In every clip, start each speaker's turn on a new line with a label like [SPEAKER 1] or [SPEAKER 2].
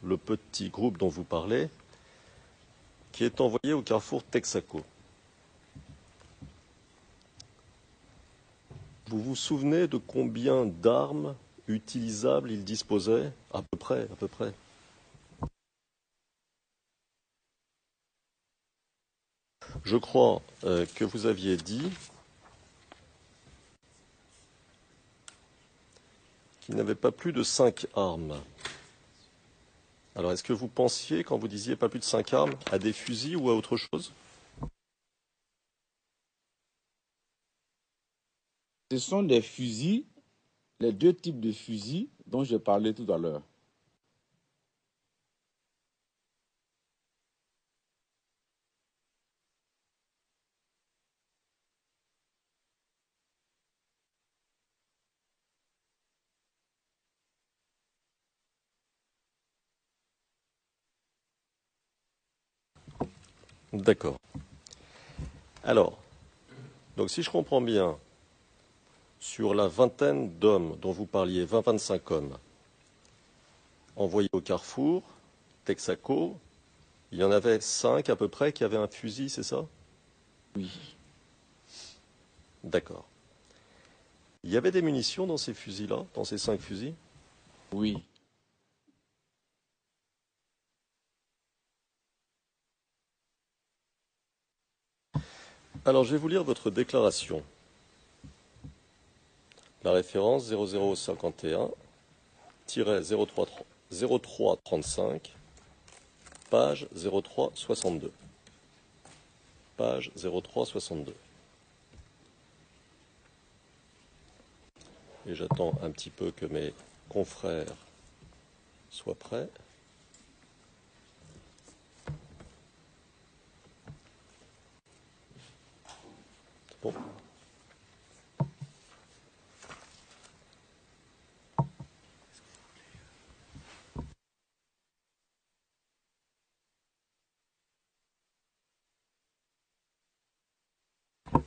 [SPEAKER 1] le petit groupe dont vous parlez, qui est envoyé au carrefour Texaco. Vous vous souvenez de combien d'armes utilisables il disposait? À peu près, à peu près. Je crois que vous aviez dit qu'il n'avait pas plus de 5 armes. Alors, est-ce que vous pensiez, quand vous disiez pas plus de 5 armes, à des fusils ou à autre chose?
[SPEAKER 2] Ce sont des fusils, les deux types de fusils dont j'ai parlé tout à l'heure.
[SPEAKER 1] D'accord. Alors, donc si je comprends bien, sur la vingtaine d'hommes dont vous parliez, 20-25 hommes, envoyés au carrefour, Texaco, il y en avait 5 à peu près qui avaient un fusil, c'est ça?
[SPEAKER 2] Oui.
[SPEAKER 1] D'accord. Il y avait des munitions dans ces fusils-là, dans ces 5 fusils?
[SPEAKER 2] Oui.
[SPEAKER 1] Alors, je vais vous lire votre déclaration. La référence 0051-0335, page 0362. Page 0362. Et j'attends un petit peu que mes confrères soient prêts. Bon.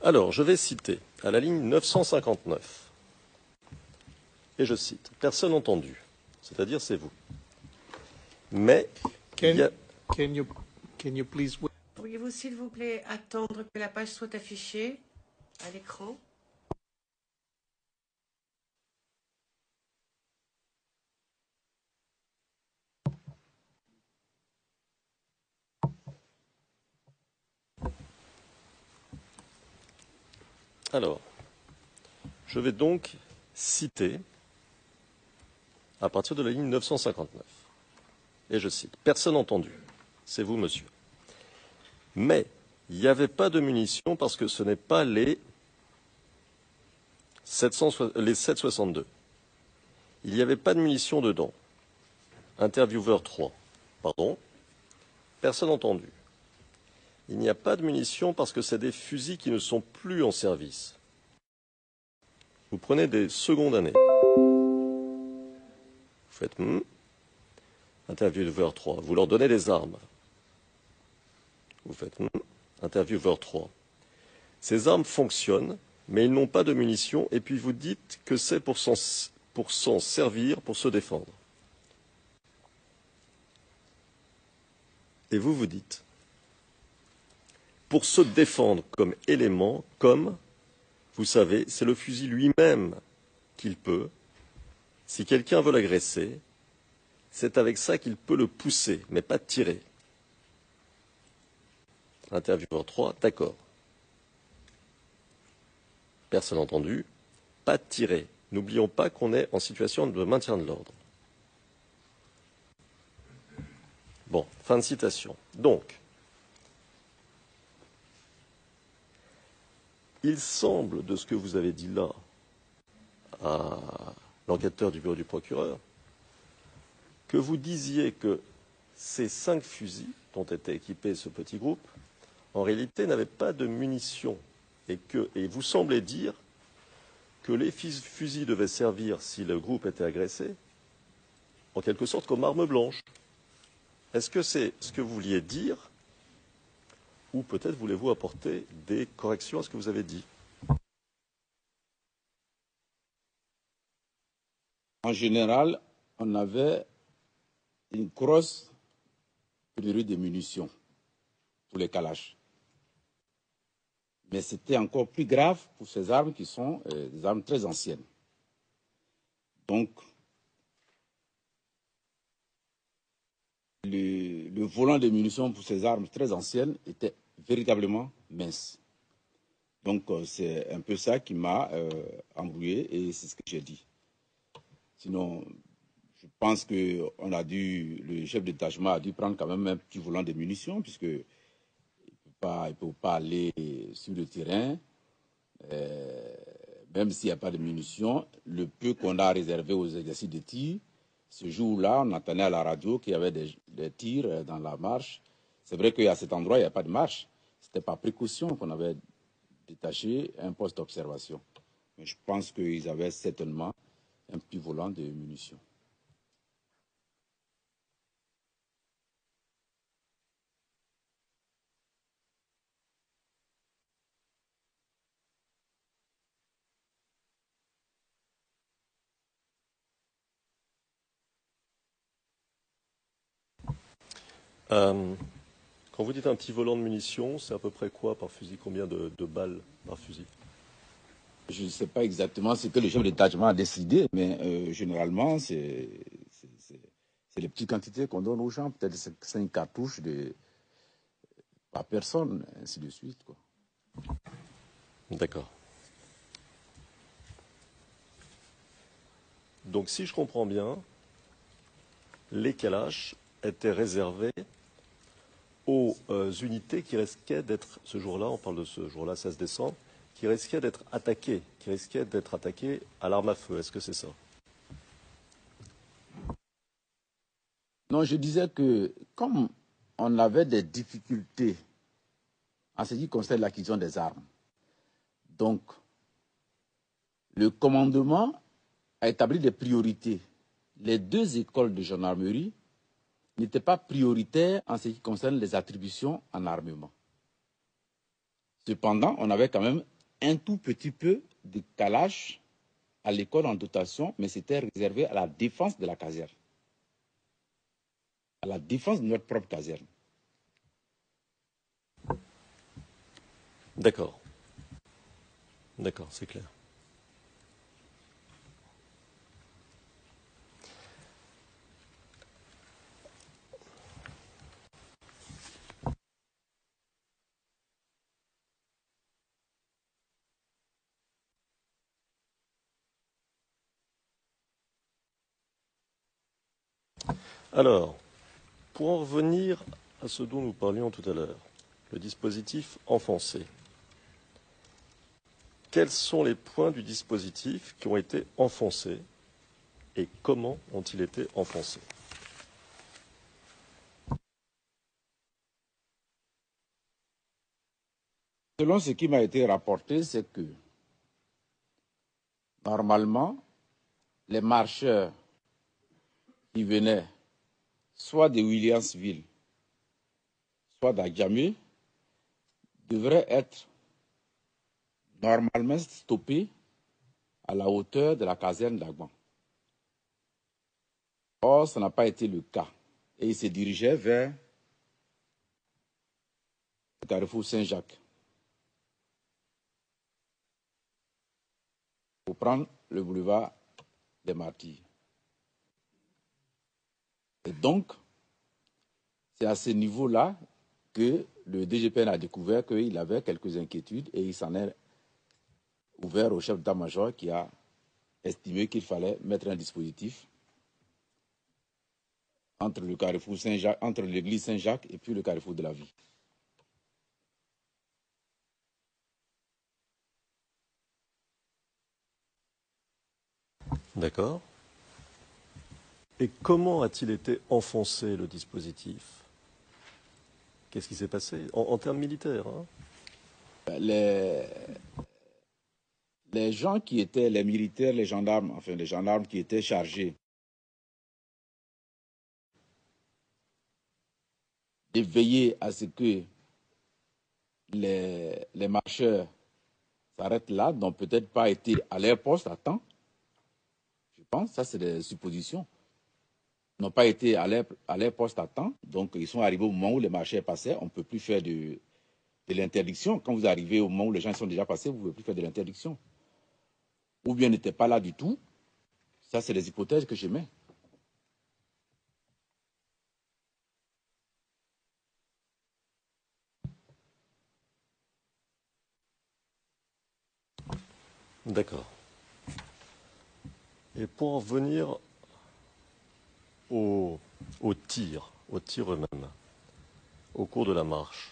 [SPEAKER 1] Alors, je vais citer à la ligne 959. Et je cite, personne entendu, c'est-à-dire c'est vous. Mais
[SPEAKER 3] Can you please wait?
[SPEAKER 4] Pourriez-vous, s'il vous plaît, attendre que la page soit affichée à l'écran?
[SPEAKER 1] alors, je vais donc citer à partir de la ligne 959. Et je cite, personne entendu, c'est vous, monsieur. Mais il n'y avait pas de munitions parce que ce n'est pas les 762. Il n'y avait pas de munitions dedans. Intervieweur 3. Pardon. Personne entendu. Il n'y a pas de munitions parce que c'est des fusils qui ne sont plus en service. Vous prenez des secondes années. Vous faites intervieweur 3. Vous leur donnez des armes. Vous faites intervieweur 3. Ces armes fonctionnent, mais ils n'ont pas de munitions, et puis vous dites que c'est pour s'en servir, pour se défendre. Et vous vous dites, pour se défendre comme élément, comme, vous savez, c'est le fusil lui-même qu'il peut. Si quelqu'un veut l'agresser, c'est avec ça qu'il peut le pousser, mais pas tirer. Intervieweur 3, d'accord. Personne entendu, pas tirer. N'oublions pas qu'on est en situation de maintien de l'ordre. Bon, fin de citation. Donc, il semble, de ce que vous avez dit là, à l'enquêteur du bureau du procureur, que vous disiez que ces 5 fusils dont était équipé ce petit groupe, en réalité, n'avaient pas de munitions. Et vous semblez dire que les fusils devaient servir, si le groupe était agressé, en quelque sorte comme arme blanche. Est-ce que c'est ce que vous vouliez dire, ou peut-être voulez-vous apporter des corrections à ce que vous avez dit?
[SPEAKER 2] En général, on avait une grosse pénurie de munitions pour les Kalash. Mais c'était encore plus grave pour ces armes qui sont des armes très anciennes. Donc, le volant de munitions pour ces armes très anciennes était véritablement mince. Donc, c'est un peu ça qui m'a embrouillé et c'est ce que j'ai dit. Sinon, je pense que le chef de détachement a dû prendre quand même un petit volant de munitions puisque il ne peut pas aller sur le terrain, même s'il n'y a pas de munitions. Le peu qu'on a réservé aux exercices de tir, ce jour-là, on entendait à la radio qu'il y avait des tirs dans la marche. C'est vrai qu'à cet endroit, il n'y a pas de marche. C'était par précaution qu'on avait détaché un poste d'observation. Mais je pense qu'ils avaient certainement un petit volant de munitions.
[SPEAKER 1] Quand vous dites un petit volant de munitions, c'est à peu près quoi par fusil? Combien de balles par fusil?
[SPEAKER 2] Je ne sais pas exactement ce que le chef de détachement a décidé, mais généralement, c'est les petites quantités qu'on donne aux gens, peut-être 5 cartouches par personne, ainsi de suite, quoi.
[SPEAKER 1] D'accord. Donc si je comprends bien, les Kalash étaient réservés aux unités qui risquaient d'être, ce jour-là, on parle de ce jour-là, 16 décembre, qui risquaient d'être attaquées à l'arme à feu. Est-ce que c'est ça?
[SPEAKER 2] Non, je disais que comme on avait des difficultés en ce qui concerne l'acquisition des armes, donc le commandement a établi des priorités. Les 2 écoles de gendarmerie n'étaient pas prioritaires en ce qui concerne les attributions en armement. Cependant, on avait quand même un tout petit peu de Kalash à l'école en dotation, mais c'était réservé à la défense de la caserne, à la défense de notre propre caserne.
[SPEAKER 1] D'accord. D'accord, c'est clair. Alors, pour en revenir à ce dont nous parlions tout à l'heure, le dispositif enfoncé. Quels sont les points du dispositif qui ont été enfoncés et comment ont-ils été enfoncés?
[SPEAKER 2] Selon ce qui m'a été rapporté, c'est que normalement, les marcheurs qui venaient soit de Williamsville, soit d'Adjamé, devraient être normalement stoppés à la hauteur de la caserne d'Agban. Or, ça n'a pas été le cas. Et ils se dirigeaient vers le carrefour Saint-Jacques pour prendre le boulevard des Martyrs. Et donc, c'est à ce niveau-là que le DGPN a découvert qu'il avait quelques inquiétudes et il s'en est ouvert au chef d'état-major qui a estimé qu'il fallait mettre un dispositif entre le carrefour Saint-Jacques, entre l'église Saint-Jacques et puis le carrefour de la Vie.
[SPEAKER 1] D'accord. Et comment a-t-il été enfoncé, le dispositif? Qu'est-ce qui s'est passé en termes militaires, hein?
[SPEAKER 2] Les gens qui étaient les militaires, les gendarmes qui étaient chargés de veiller à ce que les marcheurs s'arrêtent là, n'ont peut-être pas été à leur poste à temps. Je pense, ça c'est des suppositions. n'ont pas été à leur poste à temps, donc ils sont arrivés au moment où les marchés passaient, on ne peut plus faire de l'interdiction. Quand vous arrivez au moment où les gens sont déjà passés, vous ne pouvez plus faire de l'interdiction. Ou bien n'étaient pas là du tout. Ça, c'est les hypothèses que je mets.
[SPEAKER 1] D'accord. Et pour en revenir au tir eux-mêmes, au cours de la marche,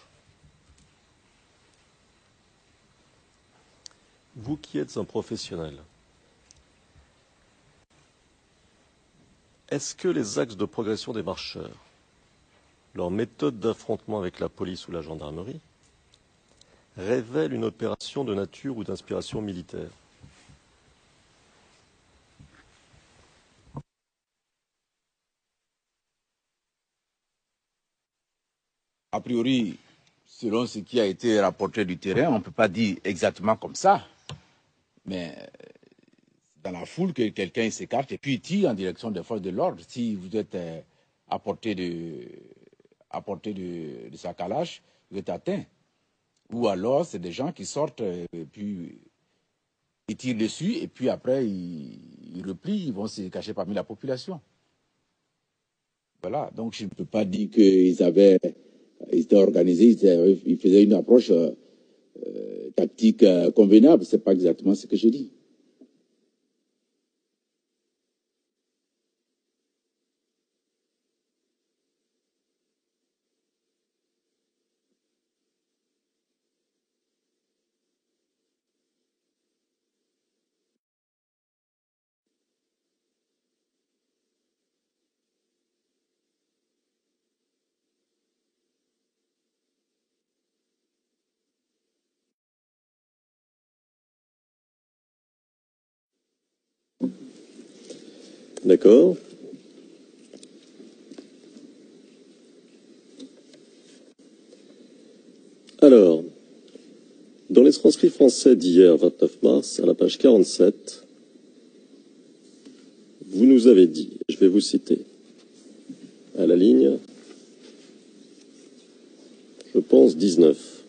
[SPEAKER 1] vous qui êtes un professionnel, est-ce que les axes de progression des marcheurs, leur méthode d'affrontement avec la police ou la gendarmerie, révèlent une opération de nature ou d'inspiration militaire?
[SPEAKER 2] A priori, selon ce qui a été rapporté du terrain, on ne peut pas dire exactement comme ça. Mais dans la foule, que quelqu'un s'écarte et puis il tire en direction des forces de l'ordre. Si vous êtes à portée de sa calache, vous êtes atteint. Ou alors, c'est des gens qui sortent et puis ils tirent dessus et puis après, ils replient, ils vont se cacher parmi la population. Voilà, donc je ne peux pas dire qu'ils étaient organisés, ils faisaient une approche tactique convenable. Ce n'est pas exactement ce que je dis.
[SPEAKER 1] D'accord. Alors, dans les transcrits français d'hier, 29 mars, à la page 47, vous nous avez dit, je vais vous citer, à la ligne, je pense, 19.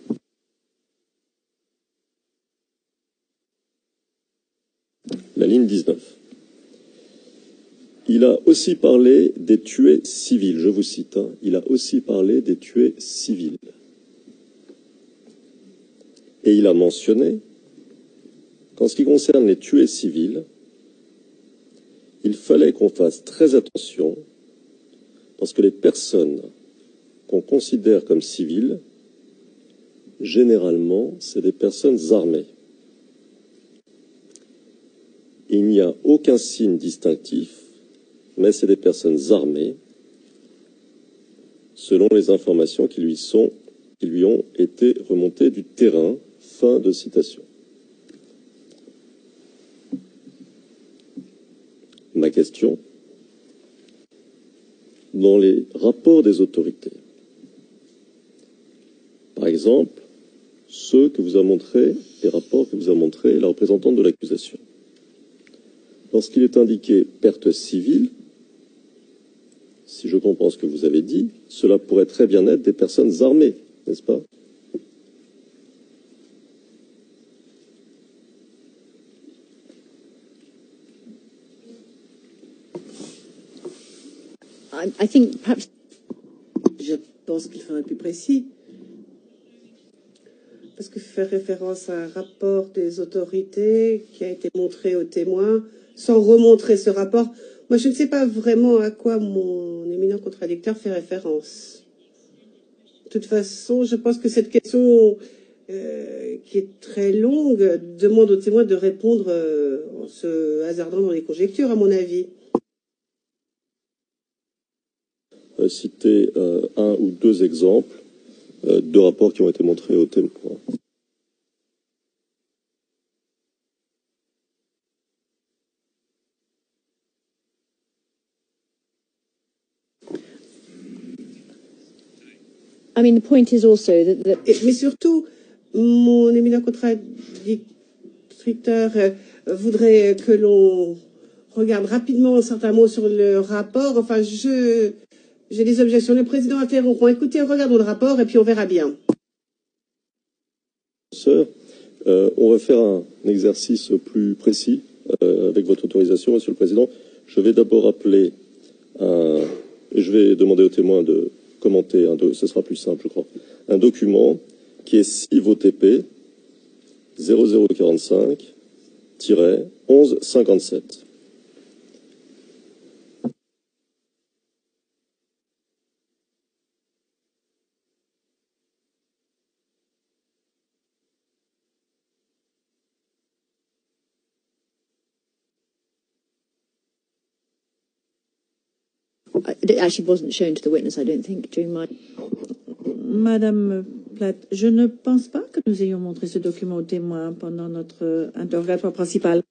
[SPEAKER 1] La ligne 19. Il a aussi parlé des tués civils, je vous cite, hein, il a aussi parlé des tués civils. Et il a mentionné qu'en ce qui concerne les tués civils, il fallait qu'on fasse très attention parce que les personnes qu'on considère comme civiles, généralement, c'est des personnes armées. Il n'y a aucun signe distinctif, mais c'est des personnes armées, selon les informations qui lui ont été remontées du terrain. Fin de citation. Ma question, dans les rapports des autorités, par exemple, ceux que vous a montrés, les rapports que vous a montrés la représentante de l'accusation, lorsqu'il est indiqué perte civile, si je comprends ce que vous avez dit, cela pourrait très bien être des personnes armées, n'est-ce pas?
[SPEAKER 5] I think perhaps...
[SPEAKER 4] Je pense qu'il faudrait être plus précis. Parce que faire référence à un rapport des autorités qui a été montré aux témoins, sans remontrer ce rapport, moi je ne sais pas vraiment à quoi mon éminent contradicteur fait référence. De toute façon, je pense que cette question, qui est très longue, demande aux témoins de répondre en se hasardant dans les conjectures, à mon avis.
[SPEAKER 1] Citer un ou deux exemples de rapports qui ont été montrés aux témoins.
[SPEAKER 5] I mean, the point is also that...
[SPEAKER 4] Mais surtout, mon éminent contradicteur voudrait que l'on regarde rapidement certains mots sur le rapport. Enfin, j'ai des objections. Le président interrompt. Écoutez, regardons le rapport et puis on verra bien.
[SPEAKER 1] Sœur, on va faire un exercice plus précis avec votre autorisation, Monsieur le Président. Je vais d'abord appeler je vais demander aux témoins de commenter, ce sera plus simple, je crois, un document qui est CIV-OTP 0045-1157.
[SPEAKER 5] It actually wasn't shown to the witness, I don't think, during my...
[SPEAKER 6] Madame Platt, je ne pense pas que nous ayons montré ce document aux témoins pendant notre interrogatoire principal.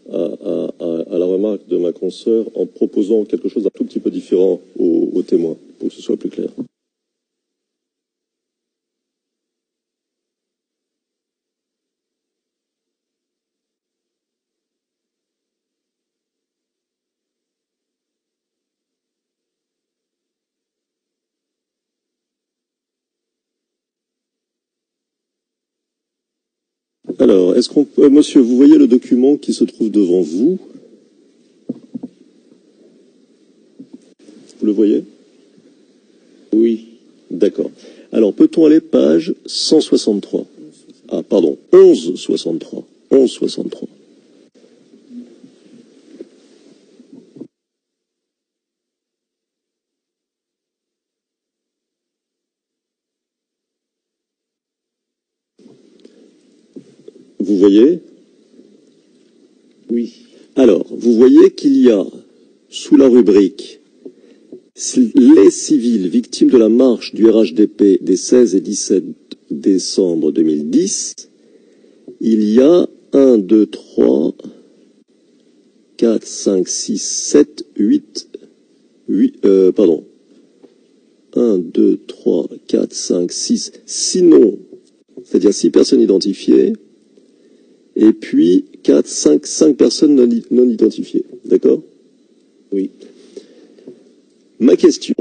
[SPEAKER 1] À la remarque de ma consoeur, en proposant quelque chose d'un tout petit peu différent aux témoins, pour que ce soit plus clair. Alors, est-ce qu'on peut, monsieur, vous voyez le document qui se trouve devant vous? Vous le voyez? Oui. D'accord. Alors, peut-on aller page 163? Ah, pardon, 1163. 1163. Vous voyez? Oui. Alors, vous voyez qu'il y a, sous la rubrique, les civils victimes de la marche du RHDP des 16 et 17 décembre 2010, il y a 1, 2, 3, 4, 5, 6, 7, 8, 1, 2, 3, 4, 5, 6 noms, c'est-à-dire 6 personnes identifiées, et puis 5 personnes non identifiées. D'accord? Oui. Ma question,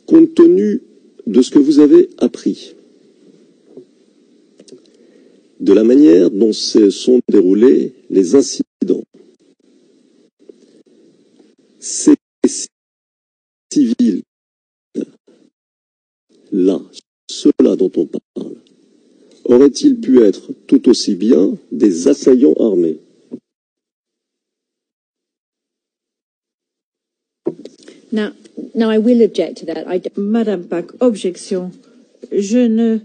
[SPEAKER 1] compte tenu de ce que vous avez appris, de la manière dont se sont déroulés les incidents, ces civils là, ceux-là dont on parle, auraient-ils pu être tout aussi bien des assaillants armés?
[SPEAKER 5] Now I will object to that.
[SPEAKER 6] Madame Pack, objection. Je ne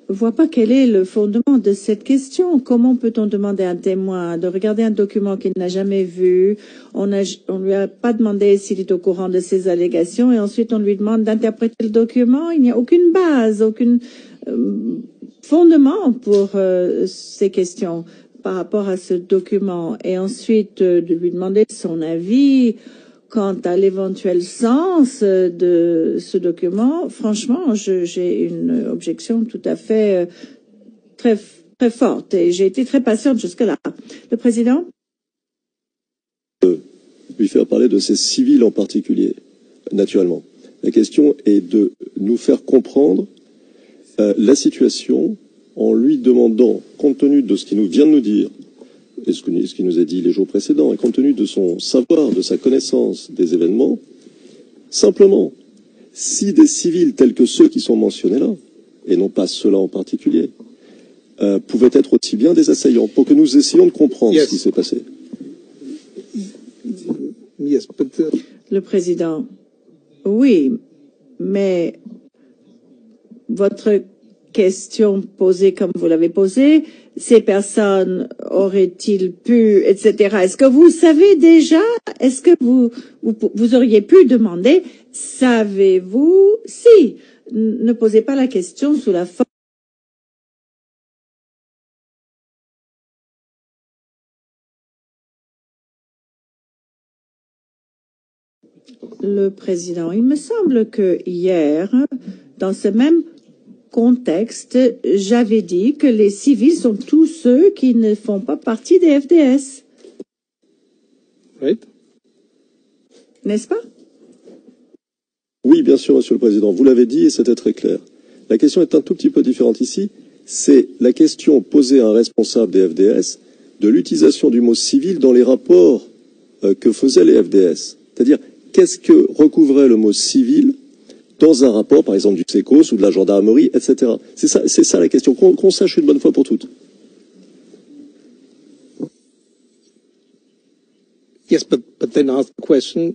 [SPEAKER 6] vois pas quel est le fondement de cette question. Comment peut-on demander à un témoin de regarder un document qu'il n'a jamais vu? On lui a pas demandé s'il est au courant de ces allégations et ensuite on lui demande d'interpréter le document. Il n'y a aucune base, aucun fondement pour ces questions par rapport à ce document. Et ensuite de lui demander son avis quant à l'éventuel sens de ce document. Franchement, j'ai une objection tout à fait très forte et j'ai été très patiente jusque-là. Le président?
[SPEAKER 1] Lui faire parler de ces civils en particulier, naturellement. La question est de nous faire comprendre la situation en lui demandant, compte tenu de ce qu'il vient de nous dire, et ce qu'il nous a dit les jours précédents, et compte tenu de son savoir, de sa connaissance des événements, simplement, si des civils tels que ceux qui sont mentionnés là, et non pas ceux-là en particulier, pouvaient être aussi bien des assaillants, pour que nous essayions de comprendre ce qui s'est passé.
[SPEAKER 6] Le président, oui, mais votre question posée comme vous l'avez posée, ces personnes auraient-ils pu, etc. Est-ce que vous savez déjà, est-ce que vous auriez pu demander, savez-vous si? Ne posez pas la question sous la forme. Le président, il me semble que hier, dans ce même contexte, j'avais dit que les civils sont tous ceux qui ne font pas partie des FDS.
[SPEAKER 3] Right?
[SPEAKER 6] N'est-ce pas?
[SPEAKER 1] Oui, bien sûr, Monsieur le Président. Vous l'avez dit et c'était très clair. La question est un tout petit peu différente ici. C'est la question posée à un responsable des FDS de l'utilisation du mot civil dans les rapports que faisaient les FDS. C'est-à-dire, qu'est-ce que recouvrait le mot civil dans un rapport, par exemple, du SECOS ou de la gendarmerie, etc. C'est ça la question, qu'on sache une bonne fois pour toutes.
[SPEAKER 3] Yes, but then ask the question.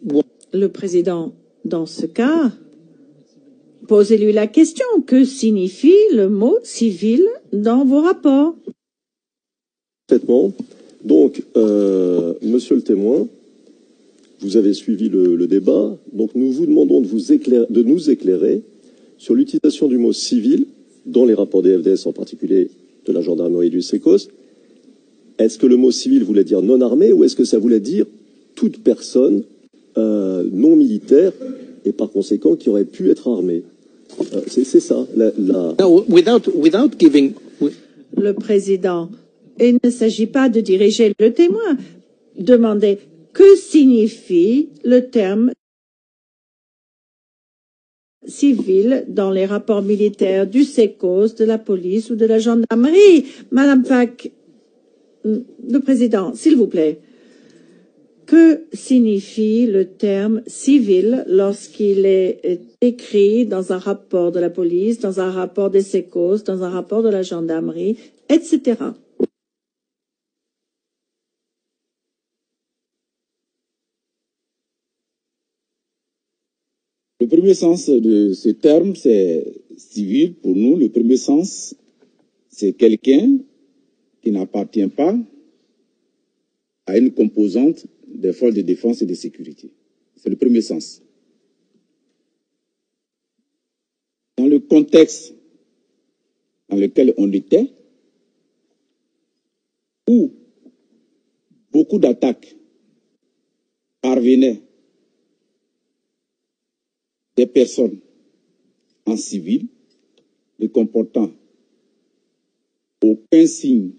[SPEAKER 6] Le président, dans ce cas, posez-lui la question. Que signifie le mot civil dans vos rapports?
[SPEAKER 1] Parfaitement. Donc, monsieur le témoin, vous avez suivi le débat. Donc, nous vous demandons de nous éclairer sur l'utilisation du mot civil dans les rapports des FDS, en particulier de la gendarmerie et du SECOS. Est-ce que le mot civil voulait dire non armé ou est-ce que ça voulait dire toute personne non militaire et par conséquent qui aurait pu être armée? C'est ça.
[SPEAKER 3] No, without giving.
[SPEAKER 6] Le président, il ne s'agit pas de diriger le témoin. Demandez que signifie le terme civil dans les rapports militaires du SECOS, de la police ou de la gendarmerie. Madame Pack, le président, s'il vous plaît. Que signifie le terme civil lorsqu'il est écrit dans un rapport de la police, dans un rapport des SECOS, dans un rapport de la gendarmerie, etc.
[SPEAKER 2] Le premier sens de ce terme, c'est civil. Pour nous, le premier sens, c'est quelqu'un qui n'appartient pas à une composante des forces de défense et de sécurité. C'est le premier sens. Dans le contexte dans lequel on était, où beaucoup d'attaques parvenaient des personnes en civil ne comportant aucun signe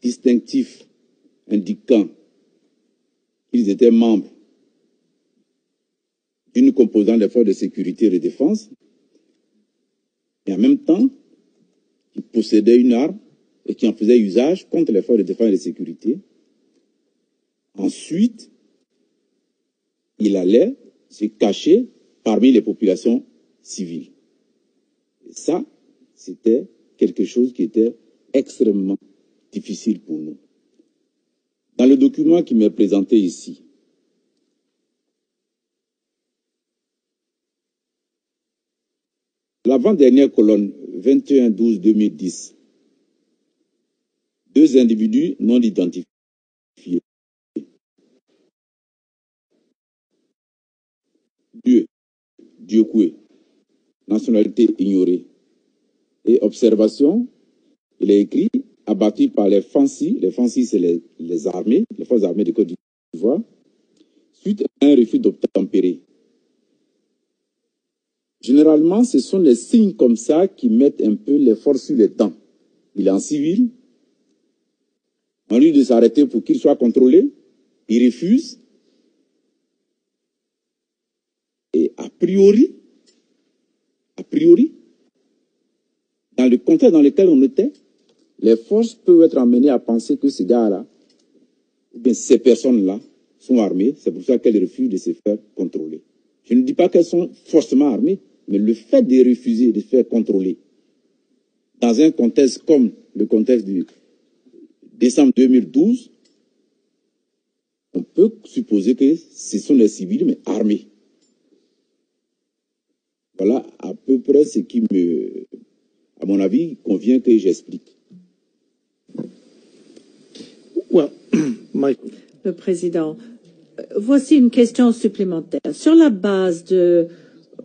[SPEAKER 2] distinctif indiquant qu'ils étaient membres d'une composante des forces de sécurité et de défense, et en même temps, qui possédaient une arme et qui en faisaient usage contre les forces de défense et de sécurité. Ensuite, il allait se cacher parmi les populations civiles. Et ça, c'était quelque chose qui était extrêmement difficile pour nous. Dans le document qui m'est présenté ici, l'avant-dernière colonne, 21-12-2010, 2 individus non identifiés, Diokoué, nationalité ignorée, et observation, il est écrit, abattu par les Fancy c'est les armées, les forces armées de Côte d'Ivoire, suite à un refus d'obtempérer. Généralement, ce sont les signes comme ça qui mettent un peu les forces sur les dents. Il est en civil, en lieu de s'arrêter pour qu'il soit contrôlé, il refuse. Et a priori, dans le contexte dans lequel on était, les forces peuvent être amenées à penser que ces gars-là, ou bien ces personnes-là, sont armées. C'est pour ça qu'elles refusent de se faire contrôler. Je ne dis pas qu'elles sont forcément armées, mais le fait de refuser de se faire contrôler, dans un contexte comme le contexte du décembre 2012, on peut supposer que ce sont les civils, mais armés. Voilà à peu près ce qui à mon avis, convient que j'explique.
[SPEAKER 3] Well,
[SPEAKER 6] Le président, voici une question supplémentaire. Sur la base de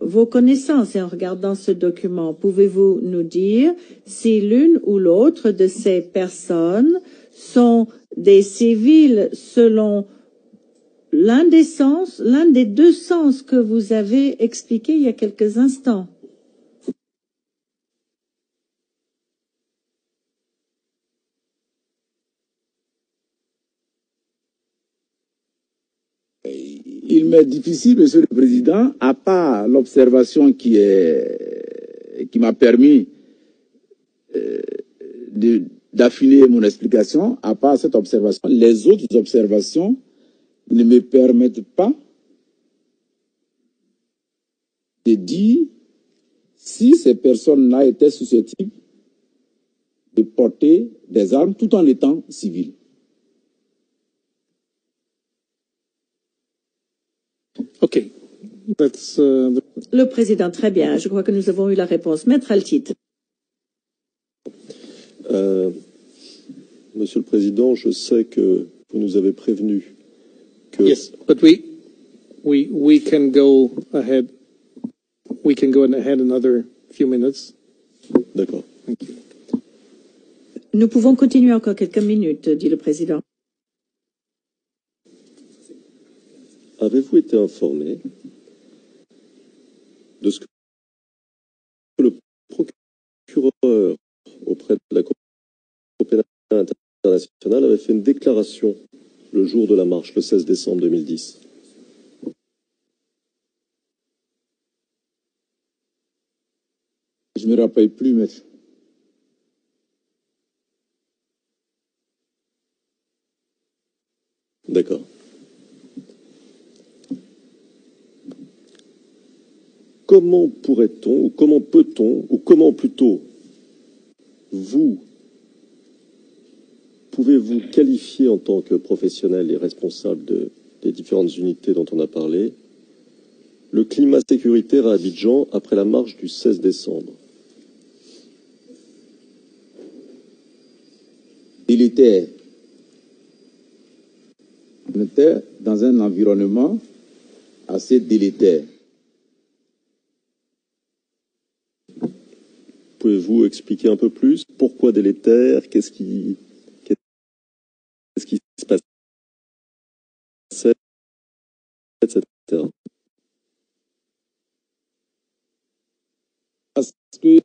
[SPEAKER 6] vos connaissances et en regardant ce document, pouvez-vous nous dire si l'une ou l'autre de ces personnes sont des civils selon l'un des deux sens que vous avez expliqué il y a quelques instants?
[SPEAKER 2] il m'est difficile, Monsieur le Président, à part l'observation qui m'a permis d'affiner mon explication, à part cette observation, les autres observations ne me permettent pas de dire si ces personnes-là étaient susceptibles de porter des armes tout en étant civils.
[SPEAKER 3] Okay. That's,
[SPEAKER 6] Le président, très bien. Je crois que nous avons eu la réponse. Maître Altit.
[SPEAKER 1] Monsieur le Président, je sais que vous nous avez prévenu que...
[SPEAKER 3] Yes, but we can go ahead. We can go ahead another few minutes.
[SPEAKER 1] D'accord.
[SPEAKER 3] Thank you.
[SPEAKER 6] Nous pouvons continuer encore quelques minutes, dit le président.
[SPEAKER 1] Avez-vous été informé de ce que le procureur auprès de la Cour pénale internationale avait fait une déclaration le jour de la marche, le 16 décembre 2010?
[SPEAKER 2] Je ne me rappelle plus, maître.
[SPEAKER 1] D'accord. Comment pourrait-on, ou comment peut-on, ou comment plutôt pouvez-vous qualifier en tant que professionnel et responsable des différentes unités dont on a parlé, le climat sécuritaire à Abidjan après la marche du 16 décembre?
[SPEAKER 2] Délétère. On était dans un environnement assez délétère.
[SPEAKER 1] Pouvez-vous expliquer un peu plus pourquoi délétère? Qu'est-ce qui se passait, etc.
[SPEAKER 2] Parce que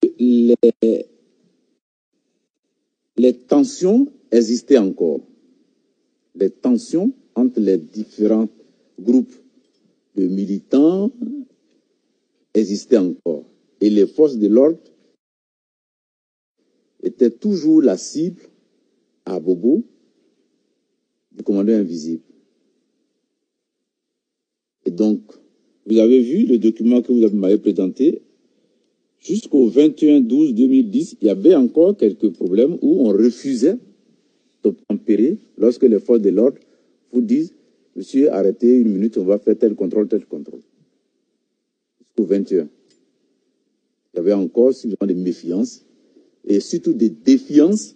[SPEAKER 2] les tensions existaient encore. Les tensions entre les différents groupes de militants existaient encore. Et les forces de l'ordre étaient toujours la cible à Bobo du commandant invisible. Et donc, vous avez vu le document que vous m'avez présenté. Jusqu'au 21/12/2010, il y avait encore quelques problèmes où on refusait d'obtempérer lorsque les forces de l'ordre vous disent « Monsieur, arrêtez une minute, on va faire tel contrôle, tel contrôle. » Jusqu'au 21. Il y avait encore suffisamment de méfiance et surtout de défiance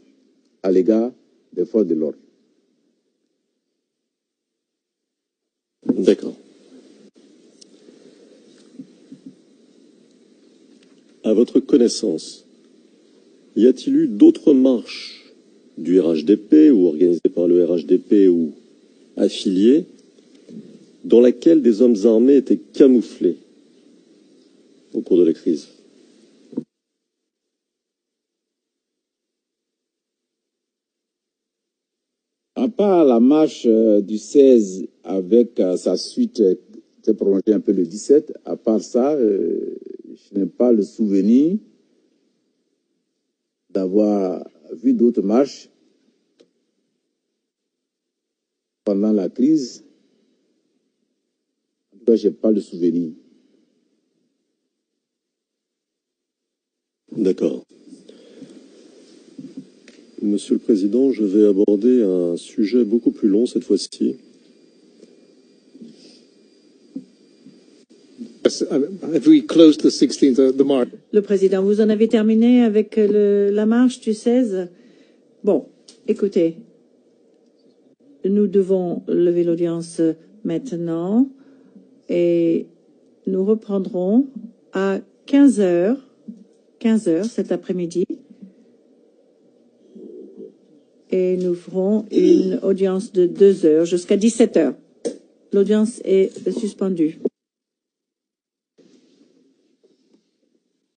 [SPEAKER 2] à l'égard des forces de l'ordre.
[SPEAKER 1] D'accord. À votre connaissance, y a-t-il eu d'autres marches du RHDP ou organisées par le RHDP ou affiliées dans laquelle des hommes armés étaient camouflés au cours de la crise?
[SPEAKER 2] À part la marche du 16 avec sa suite, s'est prolongée un peu le 17, à part ça, je n'ai pas le souvenir d'avoir vu d'autres marches pendant la crise. En tout cas, je n'ai pas le souvenir.
[SPEAKER 1] D'accord. Monsieur le Président, je vais aborder un sujet beaucoup plus long cette fois-ci.
[SPEAKER 3] Have we closed the 16th, the march?
[SPEAKER 6] Le président, vous en avez terminé avec la marche du 16? Bon, écoutez, nous devons lever l'audience maintenant et nous reprendrons à 15h cet après-midi et nous ferons une audience de 2 heures jusqu'à 17h. L'audience est suspendue.